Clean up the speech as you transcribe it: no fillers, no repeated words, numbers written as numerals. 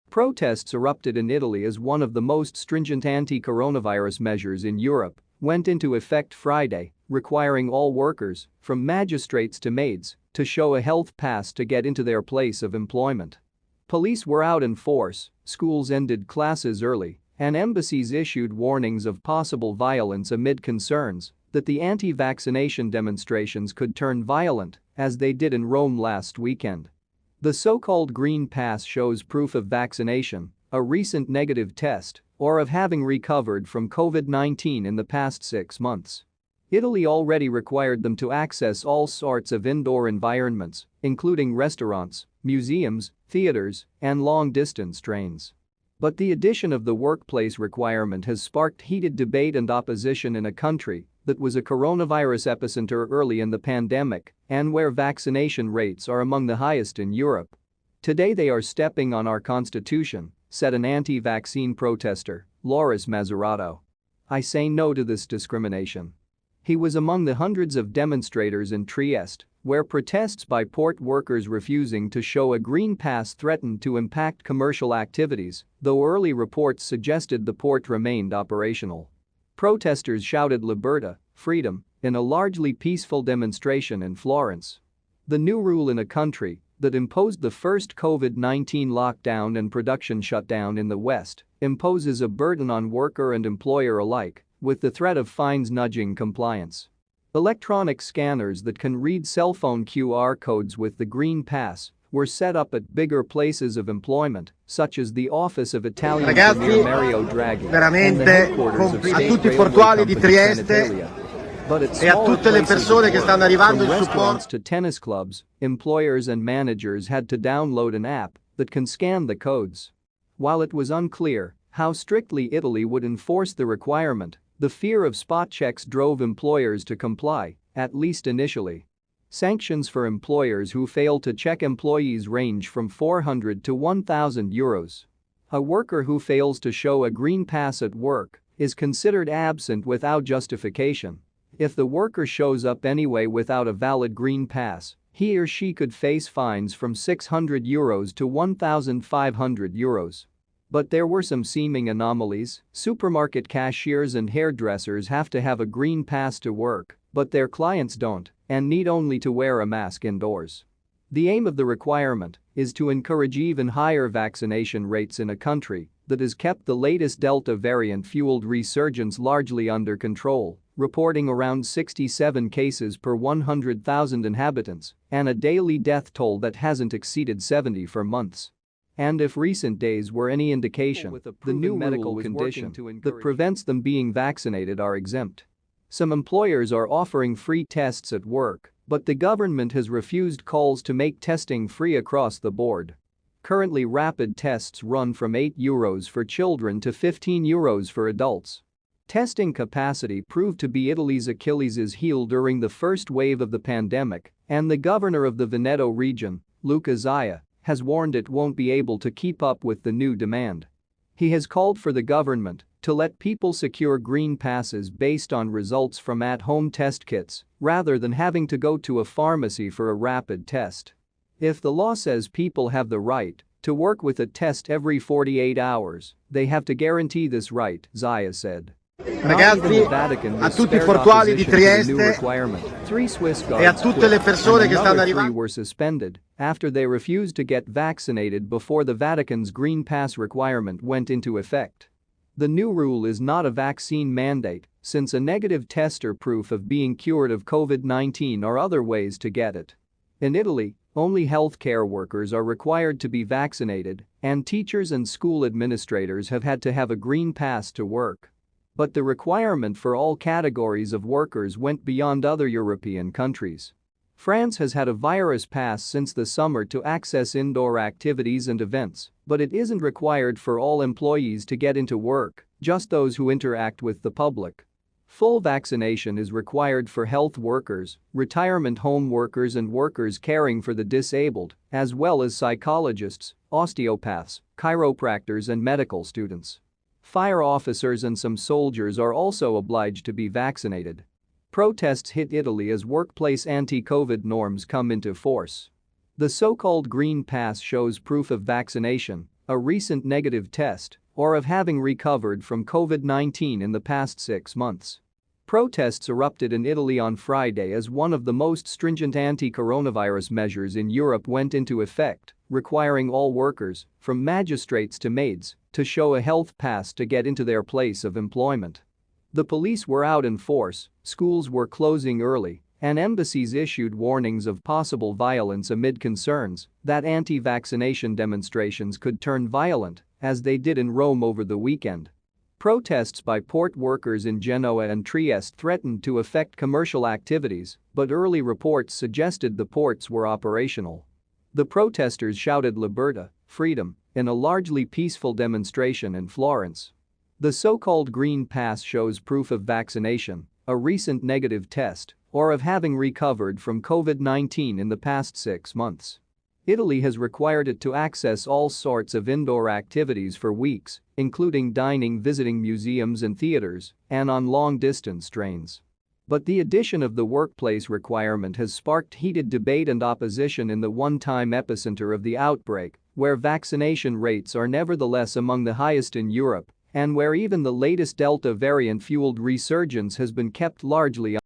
Protests erupted in Italy as one of the most stringent anti-coronavirus measures in Europe went into effect Friday, requiring all workers, from magistrates to maids, to show a health pass to get into their place of employment. Police were out in force, schools ended classes early, and embassies issued warnings of possible violence amid concerns that the anti-vaccination demonstrations could turn violent, as they did in Rome last weekend. The so-called Green Pass shows proof of vaccination, a recent negative test, or of having recovered from COVID-19 in the past 6 months. Italy already required them to access all sorts of indoor environments, including restaurants, museums, theaters, and long-distance trains. But the addition of the workplace requirement has sparked heated debate and opposition in a country that was a coronavirus epicenter early in the pandemic and where vaccination rates are among the highest in Europe. "Today they are stepping on our constitution," said an anti-vaccine protester, Loris Mazzurato. "I say no to this discrimination." He was among the hundreds of demonstrators in Trieste, where protests by port workers refusing to show a green pass threatened to impact commercial activities, though early reports suggested the port remained operational. Protesters shouted "Libertà, freedom," in a largely peaceful demonstration in Florence. The new rule in a country that imposed the first COVID-19 lockdown and production shutdown in the West imposes a burden on worker and employer alike, with the threat of fines nudging compliance. Electronic scanners that can read cell phone QR codes with the Green Pass were set up at bigger places of employment, such as the office of Italian Premier Mario Draghi and the headquarters of State Railway Company Trenitalia. But at smaller places of work, from restaurants to tennis clubs, employers and managers had to download an app that can scan the codes. While it was unclear how strictly Italy would enforce the requirement, the fear of spot checks drove employers to comply, at least initially. Sanctions for employers who fail to check employees range from €400 to €1,000. A worker who fails to show a green pass at work is considered absent without justification. If the worker shows up anyway without a valid green pass, he or she could face fines from €600 to €1,500. But there were some seeming anomalies. Supermarket cashiers and hairdressers have to have a green pass to work, but their clients don't and need only to wear a mask indoors. The aim of the requirement is to encourage even higher vaccination rates in a country that has kept the latest Delta variant-fueled resurgence largely under control, reporting around 67 cases per 100,000 inhabitants and a daily death toll that hasn't exceeded 70 for months. And if recent days were any indication, the new medical condition that prevents them being vaccinated are exempt. Some employers are offering free tests at work, but the government has refused calls to make testing free across the board. Currently, rapid tests run from €8 for children to €15 for adults. Testing capacity proved to be Italy's Achilles' heel during the first wave of the pandemic, and the governor of the Veneto region, Luca Zaia, has warned it won't be able to keep up with the new demand. He has called for the government to let people secure green passes based on results from at-home test kits rather than having to go to a pharmacy for a rapid test. If the law says people have the right to work with a test every 48 hours, they have to guarantee this right, Zaia said. Ragazzi, a tutti i portuali di Trieste e a tutte le persone che stanno arrivando were suspended after they refused to get vaccinated before the Vatican's Green Pass requirement went into effect. The new rule is not a vaccine mandate, since a negative test or proof of being cured of COVID-19 are other ways to get it. In Italy, only healthcare workers are required to be vaccinated, and teachers and school administrators have had to have a green pass to work. But the requirement for all categories of workers went beyond other European countries. France has had a virus pass since the summer to access indoor activities and events, but it isn't required for all employees to get into work, just those who interact with the public. Full vaccination is required for health workers, retirement home workers and workers caring for the disabled, as well as psychologists, osteopaths, chiropractors and medical students. Fire officers and some soldiers are also obliged to be vaccinated. Protests hit Italy as workplace anti-COVID norms come into force. The so-called Green Pass shows proof of vaccination, a recent negative test, or of having recovered from COVID-19 in the past 6 months. Protests erupted in Italy on Friday as one of the most stringent anti-coronavirus measures in Europe went into effect, requiring all workers, from magistrates to maids, to show a health pass to get into their place of employment. The police were out in force, schools were closing early, and embassies issued warnings of possible violence amid concerns that anti-vaccination demonstrations could turn violent, as they did in Rome over the weekend. Protests by port workers in Genova and Trieste threatened to affect commercial activities, but early reports suggested the ports were operational. The protesters shouted "Libertà, freedom," in a largely peaceful demonstration in Florence. The so-called Green Pass shows proof of vaccination, a recent negative test, or of having recovered from COVID-19 in the past 6 months. Italy has required it to access all sorts of indoor activities for weeks, including dining, visiting museums and theaters, and on long-distance trains. But the addition of the workplace requirement has sparked heated debate and opposition in the one-time epicenter of the outbreak, where vaccination rates are nevertheless among the highest in Europe, and where even the latest Delta variant-fueled resurgence has been kept largely